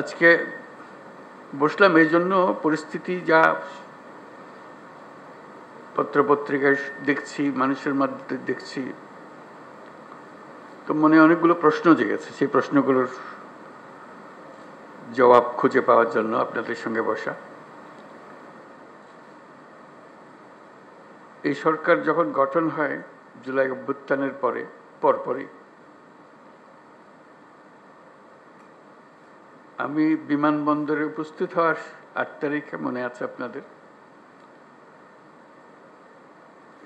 আজকে বসলাম এই জন্য, পরিস্থিতি যা পত্রপত্রিকায় দেখছি, মানুষের মধ্যে দেখছি, তো মনে অনেকগুলো প্রশ্ন জেগেছে। সেই প্রশ্নগুলোর জবাব খুঁজে পাওয়ার জন্য আপনাদের সঙ্গে বসা। এই সরকার যখন গঠন হয় জুলাই অভ্যুত্থানের পরপরই আমি বিমানবন্দরে উপস্থিত হওয়ার 8 তারিখে, মনে আছে আপনাদের,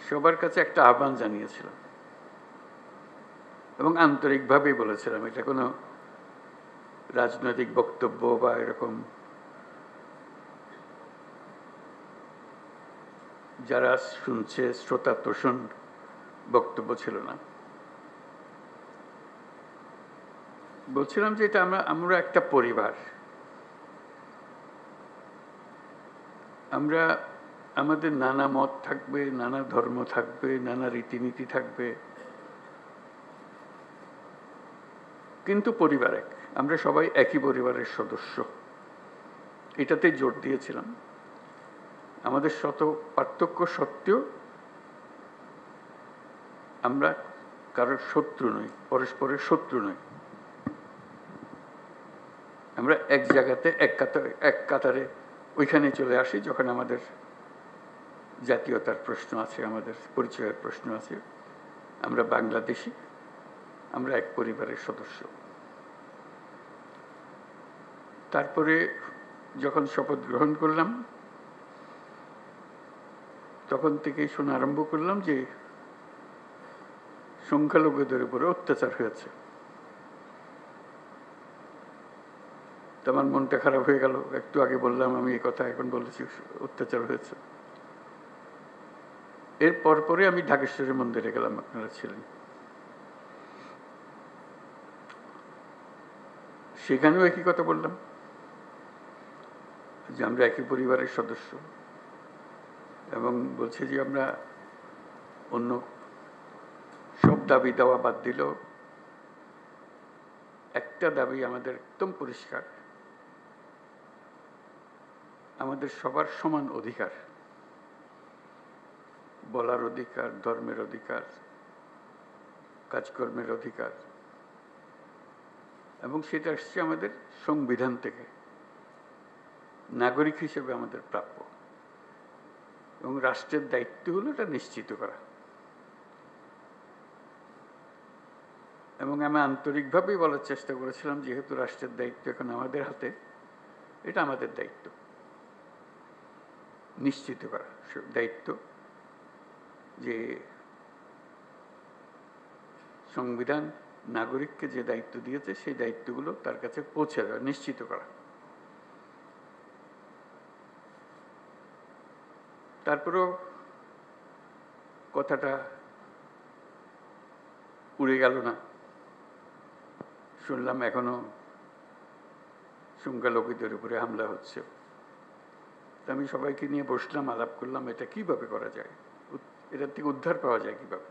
সবার কাছে একটা আহ্বান জানিয়েছিলাম এবং আন্তরিকভাবেই বলেছিলাম। এটা কোনো রাজনৈতিক বক্তব্য বা এরকম যারা শুনছে শ্রোতা তোষণ বক্তব্য ছিল না। বলছিলাম যে এটা আমরা একটা পরিবার। আমরা আমাদের নানা মত থাকবে, নানা ধর্ম থাকবে, নানা রীতিনীতি থাকবে, কিন্তু পরিবার এক। আমরা সবাই একই পরিবারের সদস্য, এটাতে জোর দিয়েছিলাম। আমাদের শত পার্থক্য সত্ত্বেও আমরা কারোর শত্রু নই, পরস্পরের শত্রু নই। আমরা এক জায়গাতে এক কাতারে ওইখানে চলে আসি যখন আমাদের জাতীয়তার প্রশ্ন আছে, আমাদের পরিচয়ের প্রশ্ন আছে। আমরা বাংলাদেশি, আমরা এক পরিবারের সদস্য। তারপরে যখন শপথ গ্রহণ করলাম তখন থেকেই শোনা আরম্ভ করলাম যে সংখ্যালঘুদের উপরে অত্যাচার হয়েছে। তো আমার মনটা খারাপ হয়ে গেল। একটু আগে বললাম আমি এই কথা, এখন বলেছি অত্যাচার হয়েছে। এর পরে আমি ঢাকেশ্বরী মন্দিরে গেলাম, আপনারা ছিলেন। সেখানেও একই কথা বললাম যে আমরা একই পরিবারের সদস্য, এবং বলছে যে আমরা অন্য সব দাবি দেওয়া বাদ দিলেও একটা দাবি আমাদের একদম পরিষ্কার, আমাদের সবার সমান অধিকার, বলার অধিকার, ধর্মের অধিকার, কাজকর্মের অধিকার, এবং সেটা আসছে আমাদের সংবিধান থেকে, নাগরিক হিসেবে আমাদের প্রাপ্য। এবং রাষ্ট্রের দায়িত্ব হলো এটা নিশ্চিত করা। এবং আমি আন্তরিকভাবেই বলার চেষ্টা করেছিলাম, যেহেতু রাষ্ট্রের দায়িত্ব এখন আমাদের হাতে, এটা আমাদের দায়িত্ব নিশ্চিত করা, দায়িত্ব যে সংবিধান নাগরিককে যে দায়িত্ব দিয়েছে সেই দায়িত্বগুলো তার কাছে পৌঁছে দেওয়া, নিশ্চিত করা। তারপরেও কথাটা উড়ে গেল না। শুনলাম এখনো সংখ্যালঘুদের উপরে হামলা হচ্ছে। আমি সবাইকে নিয়ে বসলাম, আলাপ করলাম এটা কিভাবে করা যায়, এটার থেকে উদ্ধার পাওয়া যায় কিভাবে।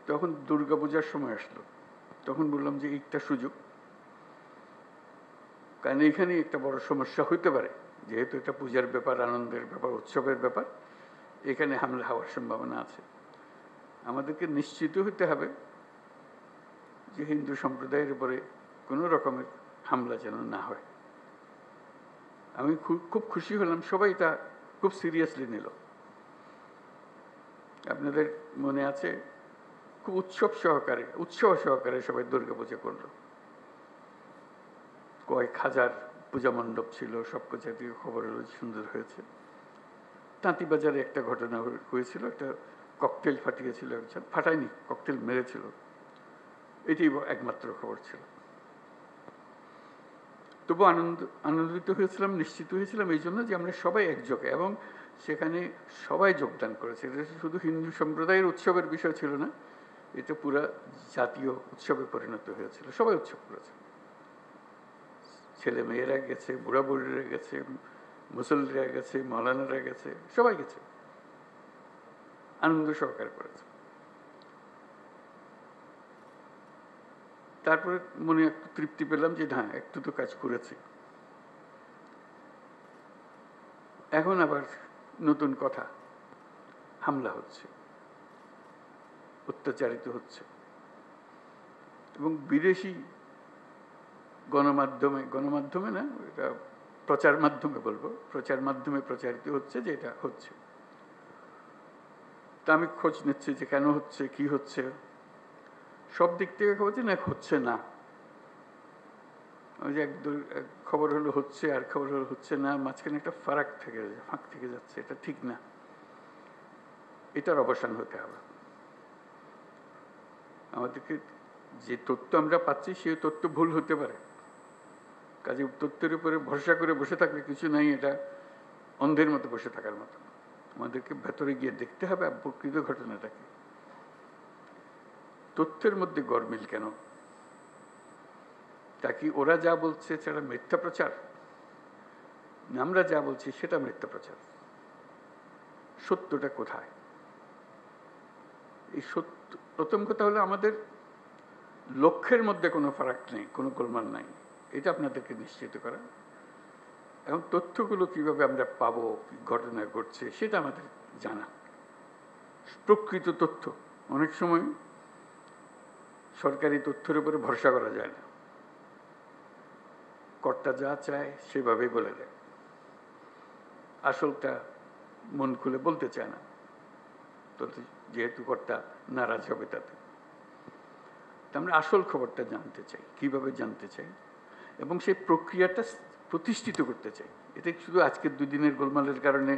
তখন দুর্গাপূজার সময় আসলো, তখন বললাম যে একটা সুযোগ, কারণ এখানে একটা বড় সমস্যা হইতে পারে, যেহেতু এটা পূজার ব্যাপার, আনন্দের ব্যাপার, উৎসবের ব্যাপার, এখানে হামলা হওয়ার সম্ভাবনা আছে। আমাদেরকে নিশ্চিত হতে হবে যে হিন্দু সম্প্রদায়ের উপরে কোনো রকমের হামলা যেন না হয়। আমি খুব খুশি হলাম, সবাই তা খুব সিরিয়াসলি নিল। আপনাদের মনে আছে, খুব উৎসব সহকারে সবাই দুর্গাপূজা করলো। কয়েক হাজার পূজা মণ্ডপ ছিল, সব জাতীয় খবর হলো সুন্দর হয়েছে। তাঁতিবাজারে একটা ঘটনা হয়েছিল, একটা ককটেল ফাটিয়েছিল একজন, ফাটায়নি, ককটেল মেরেছিল, এটি একমাত্র খবর ছিল। তবু আনন্দিত হয়েছিলাম, নিশ্চিত হয়েছিলাম এই জন্য যে আমরা সবাই একযোগে, এবং সেখানে সবাই যোগদান করেছে। এটা শুধু হিন্দু সম্প্রদায়ের উৎসবের বিষয় ছিল না, এটা পুরা জাতীয় উৎসবে পরিণত হয়েছিল। সবাই উৎসব করেছে, ছেলে মেয়েরা গেছে, বুড়া বুড়িরা গেছে, মুসল্লিরা গেছে, মৌলানারা গেছে, সবাই গেছে, আনন্দ সহকারে করেছে। তারপরে মনে একটু তৃপ্তি পেলাম যে না, একটু তো কাজ করেছে। এখন আবার নতুন কথা, হামলা হচ্ছে, অত্যাচারিত হচ্ছে, এবং বিদেশি গণমাধ্যমে না, এটা প্রচার মাধ্যমে বলবো, প্রচার মাধ্যমে প্রচারিত হচ্ছে যে এটা হচ্ছে। তা আমি খোঁজ নিচ্ছি যে কেন হচ্ছে, কি হচ্ছে। সব দিক থেকে খবর না, হচ্ছে না। ওই যে এক খবর হলো হচ্ছে, আর খবর হলো হচ্ছে না, মাঝখানে একটা ফাঁক থেকে যাচ্ছে। এটা ঠিক না, এটার অবসান হতে হবে। আমাদেরকে যে তথ্য আমরা পাচ্ছি সেই তথ্য ভুল হতে পারে, কাজে তথ্যের উপরে ভরসা করে বসে থাকলে কিছু নাই, এটা অন্ধের মতো বসে থাকার মতো। আমাদেরকে ভেতরে গিয়ে দেখতে হবে প্রকৃত ঘটনাটাকে। তথ্যের মধ্যে গরমিল কেন? তা কি ওরা যা বলছে সেটা মিথ্যা প্রচার? আমরা যা বলছি সেটা মিথ্যা প্রচার? সত্যটা কোথায়? এই সত্য, প্রথম কথা হলো আমাদের লক্ষ্যের মধ্যে কোনো ফারাক নেই, কোনো গোলমাল নাই, এটা আপনাদেরকে নিশ্চিত করা। এবং তথ্যগুলো কিভাবে আমরা পাবো, ঘটনা ঘটছে সেটা আমাদের জানা। প্রকৃত তথ্য, অনেক সময় সরকারি তথ্যের উপরে ভরসা করা যায় না। কর্তা যা চায় সেভাবেই বলে দেয়, আসলটা মন খুলে বলতে চায় না, তো যেহেতু কর্তা নারাজ হবে তাতে। আমরা আসল খবরটা জানতে চাই, কিভাবে জানতে চাই, এবং সেই প্রক্রিয়াটা প্রতিষ্ঠিত করতে চাই। এটা শুধু আজকের দুদিনের গোলমালের কারণে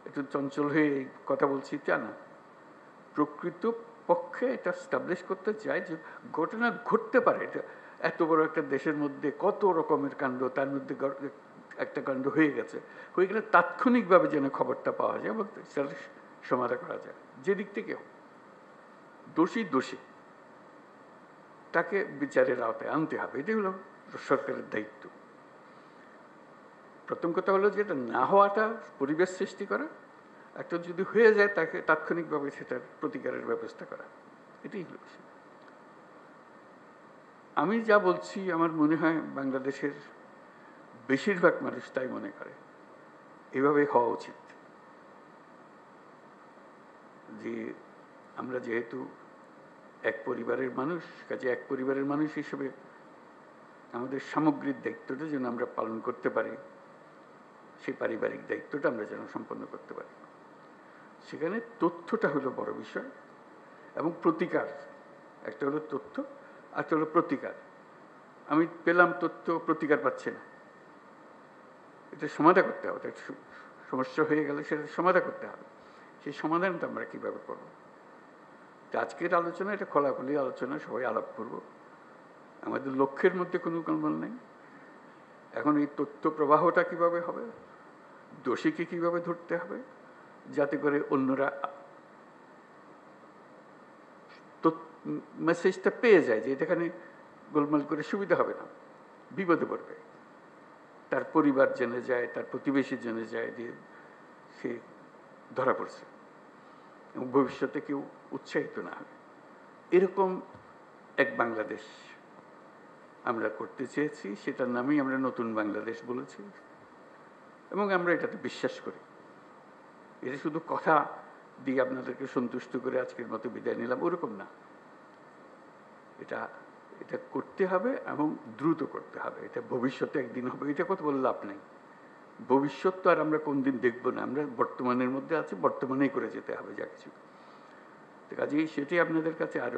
একটু চঞ্চল হয়ে কথা বলছি তা না। প্রকৃত পক্ষে এটা স্টাবলিশ করতে চাই যে ঘটনা ঘটতে পারে। এটা এত বড় একটা দেশের মধ্যে কত রকমের কাণ্ড, তার মধ্যে একটা কাণ্ড হয়ে গেছে, হয়ে গেলে তাৎক্ষণিকভাবে যেন খবরটা পাওয়া যায় এবং সেটা সমাধান করা যায়। যে দিক থেকে দোষী তাকে বিচারের আওতায় আনতে হবে, এটাই হলো সরকারের দায়িত্ব। প্রথম কথা হলো যে এটা না হওয়াটা পরিবেশ সৃষ্টি করা, একটা যদি হয়ে যায় তাকে তাৎক্ষণিকভাবে সেটার প্রতিকারের ব্যবস্থা করা, এটাই হলো। আমি যা বলছি আমার মনে হয় বাংলাদেশের বেশিরভাগ মানুষ তাই মনে করে, এভাবে হওয়া উচিত। যে আমরা যেহেতু এক পরিবারের মানুষ, কাজে এক পরিবারের মানুষ হিসেবে আমাদের সামগ্রিক দায়িত্বটা যেন আমরা পালন করতে পারি, সেই পারিবারিক দায়িত্বটা আমরা যেন সম্পন্ন করতে পারি। সেখানে তথ্যটা হলো বড় বিষয়, এবং প্রতিকার। একটা হলো তথ্য, একটা হলো প্রতিকার। আমি পেলাম তথ্য, প্রতিকার পাচ্ছে না, এটা সমাধান করতে হবে। সমস্যা হয়ে গেলে সেটা সমাধান করতে হবে। সেই সমাধানটা আমরা কীভাবে করবো? আজকের আলোচনা এটা খোলাখুলি আলোচনা, সবাই আলাপ করব। আমাদের লক্ষ্যের মধ্যে কোনো গোলমাল নেই। এখন এই তথ্য প্রবাহটা কিভাবে হবে, দোষীকে কিভাবে ধরতে হবে, যাতে করে অন্যরা মেসেজটা পেয়ে যায় যে এখানে গোলমাল করে সুবিধা হবে না, বিপদে পড়বে। তার পরিবার জেনে যায়, তার প্রতিবেশী জেনে যায় যে সে ধরা পড়ছে, এবং ভবিষ্যতে কেউ উৎসাহিত না হবে। এরকম এক বাংলাদেশ আমরা করতে চেয়েছি, সেটার নামেই আমরা নতুন বাংলাদেশ বলেছি, এবং আমরা এটাতে বিশ্বাস করি। এটা শুধু কথা দিয়ে আপনাদেরকে সন্তুষ্ট করে আজকের মতো বিদায় নিলাম ওরকম না। এটা করতে হবে এবং দ্রুত করতে হবে। এটা ভবিষ্যতে একদিন হবে, এটা কথা বলে লাভ নেই। ভবিষ্যৎ তো আর আমরা কোনদিন দেখবো না, আমরা বর্তমানের মধ্যে আছি, বর্তমানেই করে যেতে হবে যা কিছু। কাজেই সেটাই আপনাদের কাছে আরো